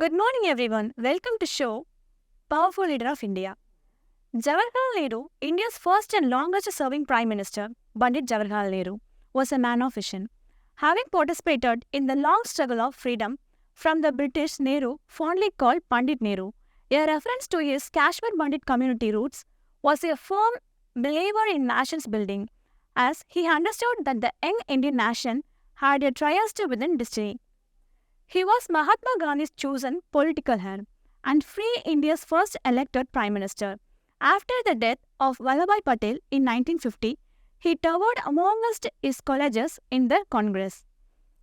Good morning, everyone. Welcome to show Powerful Leader of India. Jawaharlal Nehru, India's first and longest-serving Prime Minister, Pandit Jawaharlal Nehru, was a man of vision. Having participated in the long struggle of freedom from the British, Nehru, fondly called Pandit Nehru, a reference to his Kashmir Pandit community roots, was a firm believer in nation's building, as he understood that the young Indian nation had a triumph within destiny. He was Mahatma Gandhi's chosen political heir and free India's first elected Prime Minister. After the death of Vallabhbhai Patel in 1950, he towered amongst his colleagues in the Congress.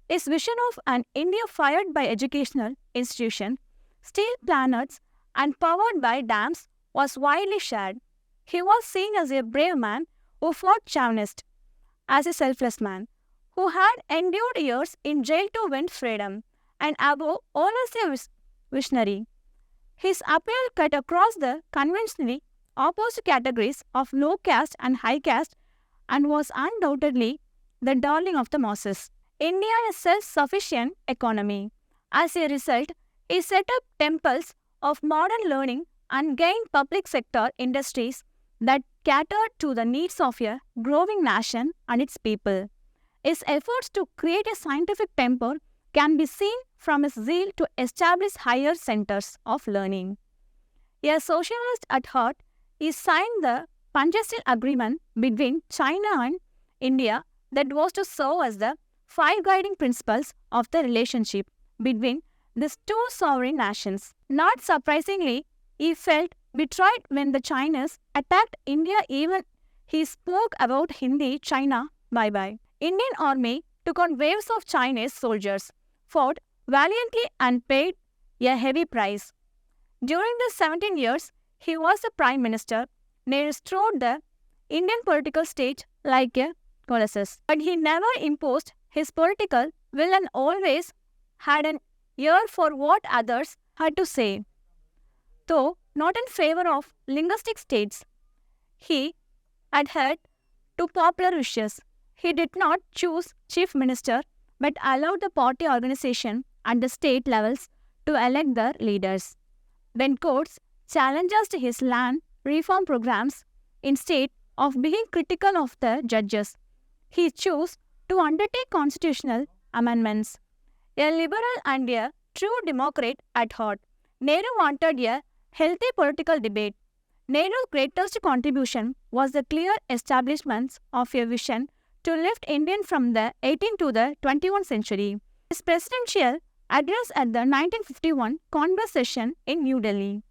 His vision of an India fired by educational institutions, steel plants, and powered by dams was widely shared. He was seen as a brave man who fought chauvinists, as a selfless man who had endured years in jail to win freedom, and above all as a visionary. His appeal cut across the conventionally opposed categories of low caste and high caste and was undoubtedly the darling of the masses. India is a self-sufficient economy. As a result, he set up temples of modern learning and gained public sector industries that catered to the needs of a growing nation and its people. His efforts to create a scientific temple can be seen from his zeal to establish higher centers of learning. A socialist at heart, he signed the Panchashil Agreement between China and India that was to serve as the five guiding principles of the relationship between these two sovereign nations. Not surprisingly, he felt betrayed when the Chinese attacked India. Even he spoke about Hindi, China, bye-bye. Indian army took on waves of Chinese soldiers, fought valiantly and paid a heavy price. During the 17 years he was the Prime Minister, Nehru strode the Indian political stage like a colossus. But he never imposed his political will and always had an ear for what others had to say. Though not in favor of linguistic states, he adhered to popular wishes. He did not choose chief minister but allowed the party organization at the state levels to elect their leaders. When courts challenged his land reform programs instead of being critical of the judges, he chose to undertake constitutional amendments. A liberal and a true democrat at heart, Nehru wanted a healthy political debate. Nehru's greatest contribution was the clear establishment of a vision to lift India from the 18th to the 21st century. His presidential address at the 1951 Congress session in New Delhi,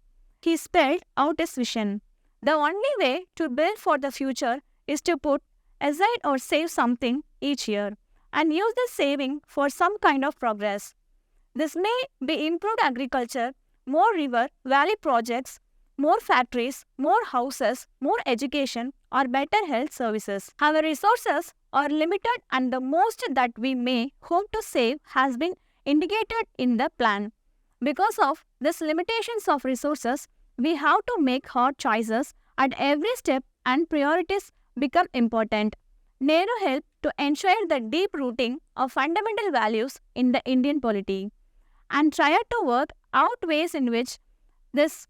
he spelled out his vision. The only way to build for the future is to put aside or save something each year and use the saving for some kind of progress. This may be improved agriculture, more river valley projects, more factories, more houses, more education, or better health services. Our resources are limited and the most that we may hope to save has been indicated in the plan. Because of these limitations of resources, we have to make hard choices at every step and priorities become important. Nehru helped to ensure the deep rooting of fundamental values in the Indian polity and tried to work out ways in which this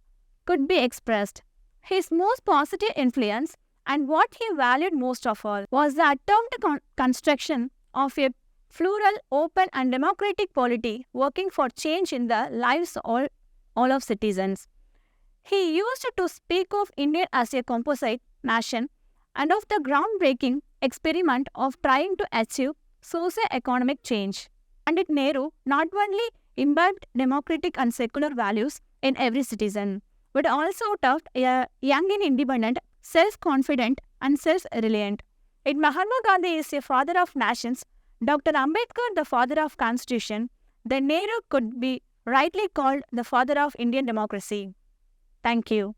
could be expressed. His most positive influence and what he valued most of all was the attempt construction of a plural, open and democratic polity working for change in the lives of all of citizens. He used to speak of India as a composite nation and of the groundbreaking experiment of trying to achieve socio-economic change. Pandit Nehru not only imbibed democratic and secular values in every citizen, but also taught a young and independent, self-confident and self-reliant. If Mahatma Gandhi is a father of nations, Dr. Ambedkar the father of constitution, then Nehru could be rightly called the father of Indian democracy. Thank you.